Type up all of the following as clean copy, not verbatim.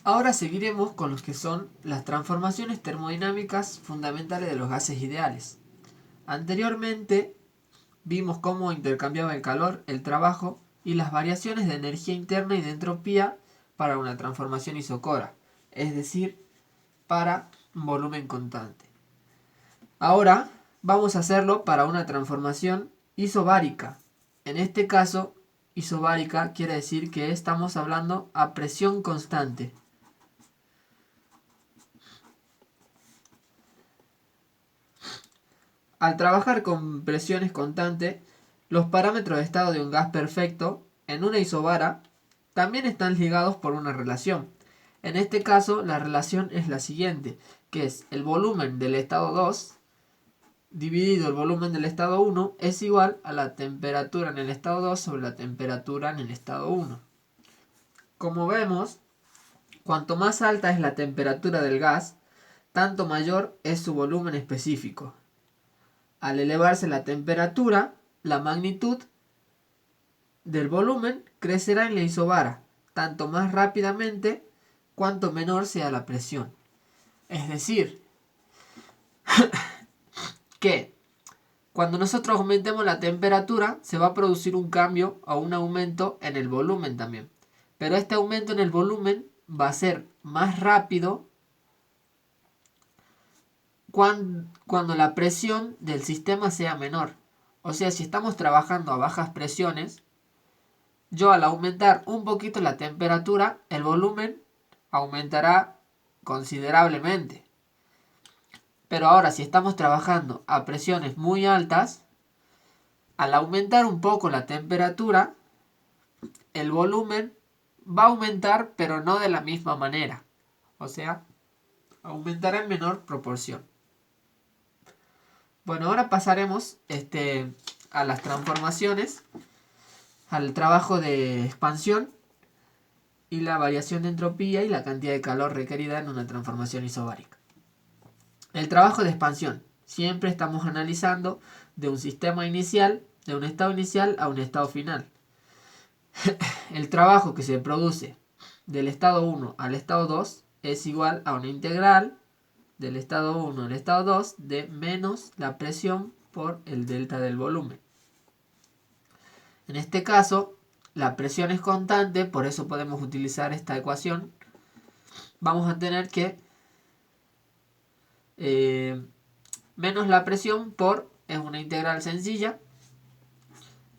Ahora seguiremos con lo que son las transformaciones termodinámicas fundamentales de los gases ideales. Anteriormente vimos cómo intercambiaba el calor, el trabajo y las variaciones de energía interna y de entropía para una transformación isocora, es decir, para un volumen constante. Ahora vamos a hacerlo para una transformación isobárica. En este caso, isobárica quiere decir que estamos hablando a presión constante. Al trabajar con presiones constantes, los parámetros de estado de un gas perfecto en una isobara también están ligados por una relación. En este caso, la relación es la siguiente, que es el volumen del estado 2 dividido el volumen del estado 1 es igual a la temperatura en el estado 2 sobre la temperatura en el estado 1. Como vemos, cuanto más alta es la temperatura del gas, tanto mayor es su volumen específico. Al elevarse la temperatura, la magnitud del volumen crecerá en la isobara, tanto más rápidamente cuanto menor sea la presión. Es decir, que cuando nosotros aumentemos la temperatura, se va a producir un cambio o un aumento en el volumen también. Pero este aumento en el volumen va a ser más rápido cuando la presión del sistema sea menor. O sea, si estamos trabajando a bajas presiones, yo al aumentar un poquito la temperatura, el volumen aumentará considerablemente. Pero ahora si estamos trabajando a presiones muy altas, al aumentar un poco la temperatura, el volumen va a aumentar, pero no de la misma manera. O sea, aumentará en menor proporción. Bueno, ahora pasaremos a las transformaciones, al trabajo de expansión y la variación de entropía y la cantidad de calor requerida en una transformación isobárica. El trabajo de expansión. Siempre estamos analizando de un sistema inicial, de un estado inicial a un estado final. El trabajo que se produce del estado 1 al estado 2 es igual a una integral del estado 1 al estado 2 de menos la presión por el delta del volumen. En este caso, la presión es constante, por eso podemos utilizar esta ecuación. Vamos a tener que menos la presión por, es una integral sencilla,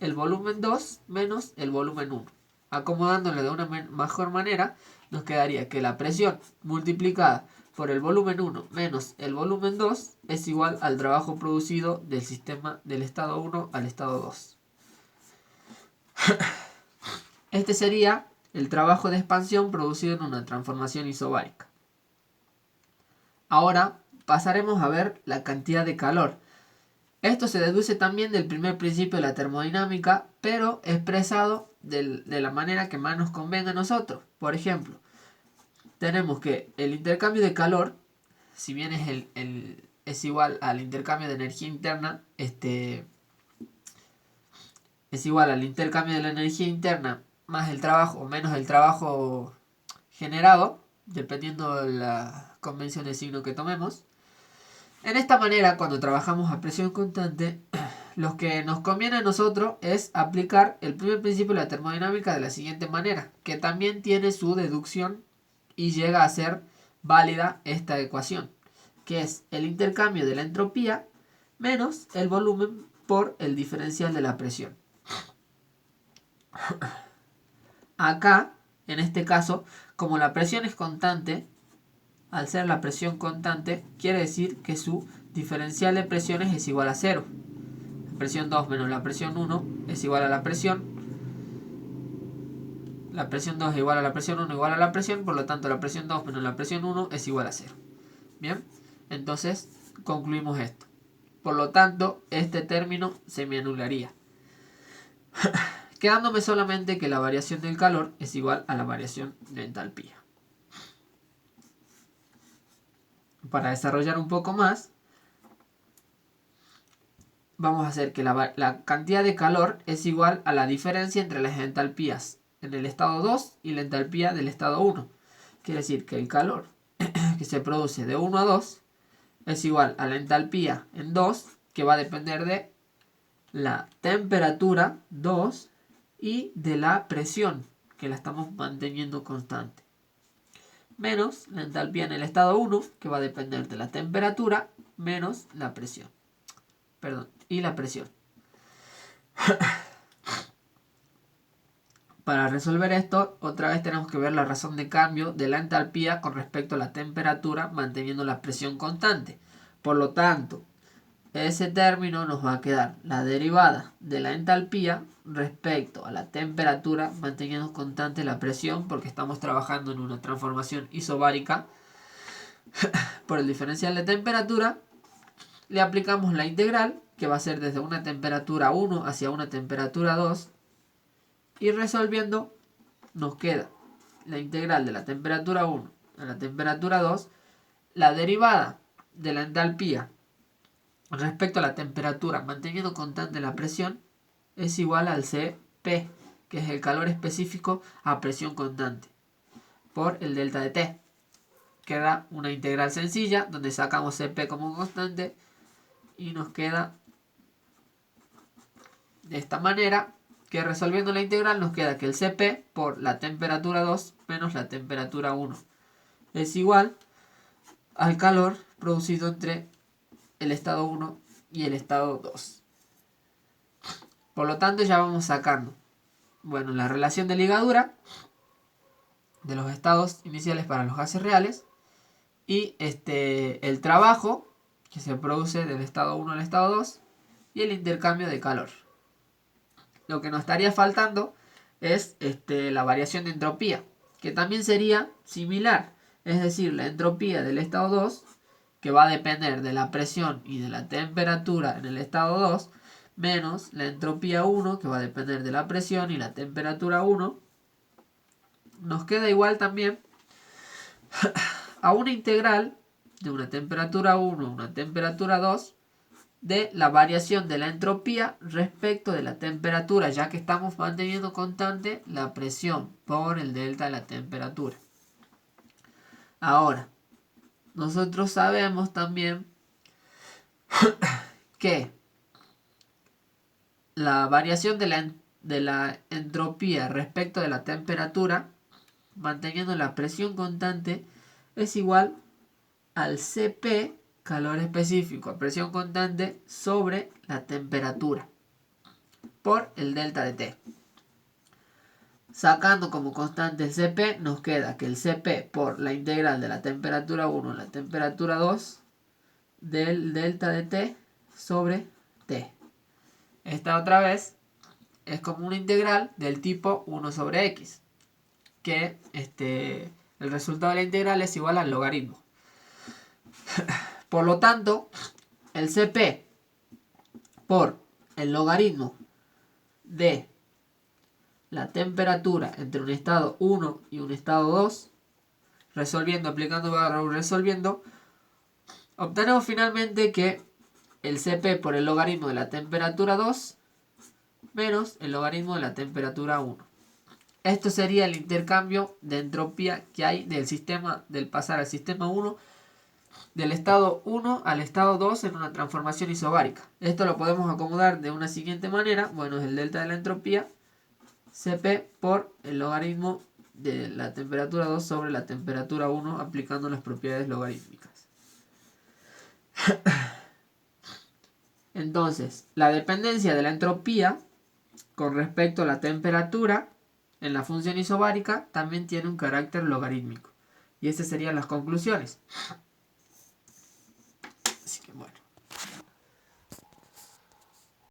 el volumen 2 menos el volumen 1. Acomodándole de una mejor manera, nos quedaría que la presión multiplicada por el volumen 1 menos el volumen 2 es igual al trabajo producido del sistema del estado 1 al estado 2. Este sería el trabajo de expansión producido en una transformación isobárica. Ahora pasaremos a ver la cantidad de calor. Esto se deduce también del primer principio de la termodinámica, pero expresado de la manera que más nos convenga a nosotros. Por ejemplo, tenemos que el intercambio de calor, si bien es igual al intercambio de energía interna, es igual al intercambio de la energía interna más el trabajo o menos el trabajo generado, dependiendo de la convención de signo que tomemos. En esta manera, cuando trabajamos a presión constante, lo que nos conviene a nosotros es aplicar el primer principio de la termodinámica de la siguiente manera, que también tiene su deducción y llega a ser válida esta ecuación, que es el intercambio de la entropía menos el volumen por el diferencial de la presión. Acá, en este caso, como la presión es constante, al ser la presión constante, quiere decir que su diferencial de presiones es igual a 0. La presión 2 menos la presión 1 es igual a la presión. La presión 2 es igual a la presión 1 igual a la presión, por lo tanto la presión 2 menos la presión 1 es igual a 0. Bien, entonces concluimos esto. Por lo tanto, este término se me anularía. Quedándome solamente que la variación del calor es igual a la variación de entalpía. Para desarrollar un poco más, vamos a hacer que la cantidad de calor es igual a la diferencia entre las entalpías en el estado 2 y la entalpía del estado 1. Quiere decir que el calor que se produce de 1 a 2 es igual a la entalpía en 2, que va a depender de la temperatura 2 y de la presión, que la estamos manteniendo constante, menos la entalpía en el estado 1, que va a depender de la temperatura menos la presión. Y la presión. Para resolver esto, otra vez tenemos que ver la razón de cambio de la entalpía con respecto a la temperatura, manteniendo la presión constante. Por lo tanto, ese término nos va a quedar la derivada de la entalpía respecto a la temperatura, manteniendo constante la presión, porque estamos trabajando en una transformación isobárica. Por el diferencial de temperatura, le aplicamos la integral, que va a ser desde una temperatura 1 hacia una temperatura 2, y resolviendo nos queda la integral de la temperatura 1 a la temperatura 2, la derivada de la entalpía respecto a la temperatura manteniendo constante la presión es igual al Cp, que es el calor específico a presión constante, por el delta de T. Queda una integral sencilla donde sacamos Cp como constante y nos queda de esta manera, que resolviendo la integral nos queda que el Cp por la temperatura 2 menos la temperatura 1 es igual al calor producido entre el estado 1 y el estado 2. Por lo tanto, ya vamos sacando, bueno, la relación de ligadura de los estados iniciales para los gases reales y el trabajo que se produce del estado 1 al estado 2 y el intercambio de calor. Lo que nos estaría faltando es la variación de entropía, que también sería similar, es decir, la entropía del estado 2, que va a depender de la presión y de la temperatura en el estado 2, menos la entropía 1, que va a depender de la presión y la temperatura 1, nos queda igual también a una integral de una temperatura 1 a una temperatura 2 de la variación de la entropía respecto de la temperatura, ya que estamos manteniendo constante la presión por el delta de la temperatura. Ahora, nosotros sabemos también que la variación de la entropía respecto de la temperatura, manteniendo la presión constante, es igual al Cp, calor específico a presión constante, sobre la temperatura, por el delta de T. Sacando como constante el Cp, nos queda que el Cp por la integral de la temperatura 1 a la temperatura 2 del delta de T sobre T. Esta otra vez es como una integral del tipo 1 sobre x, que el resultado de la integral es igual al logaritmo. Por lo tanto, el Cp por el logaritmo de la temperatura entre un estado 1 y un estado 2, resolviendo, obtenemos finalmente que el Cp por el logaritmo de la temperatura 2 menos el logaritmo de la temperatura 1. Esto sería el intercambio de entropía que hay del sistema, del pasar al sistema 1, del estado 1 al estado 2 en una transformación isobárica. Esto lo podemos acomodar de una siguiente manera. Bueno, es el delta de la entropía, Cp por el logaritmo de la temperatura 2 sobre la temperatura 1, aplicando las propiedades logarítmicas. Entonces, la dependencia de la entropía con respecto a la temperatura en la función isobárica también tiene un carácter logarítmico. Y estas serían las conclusiones. Así que bueno.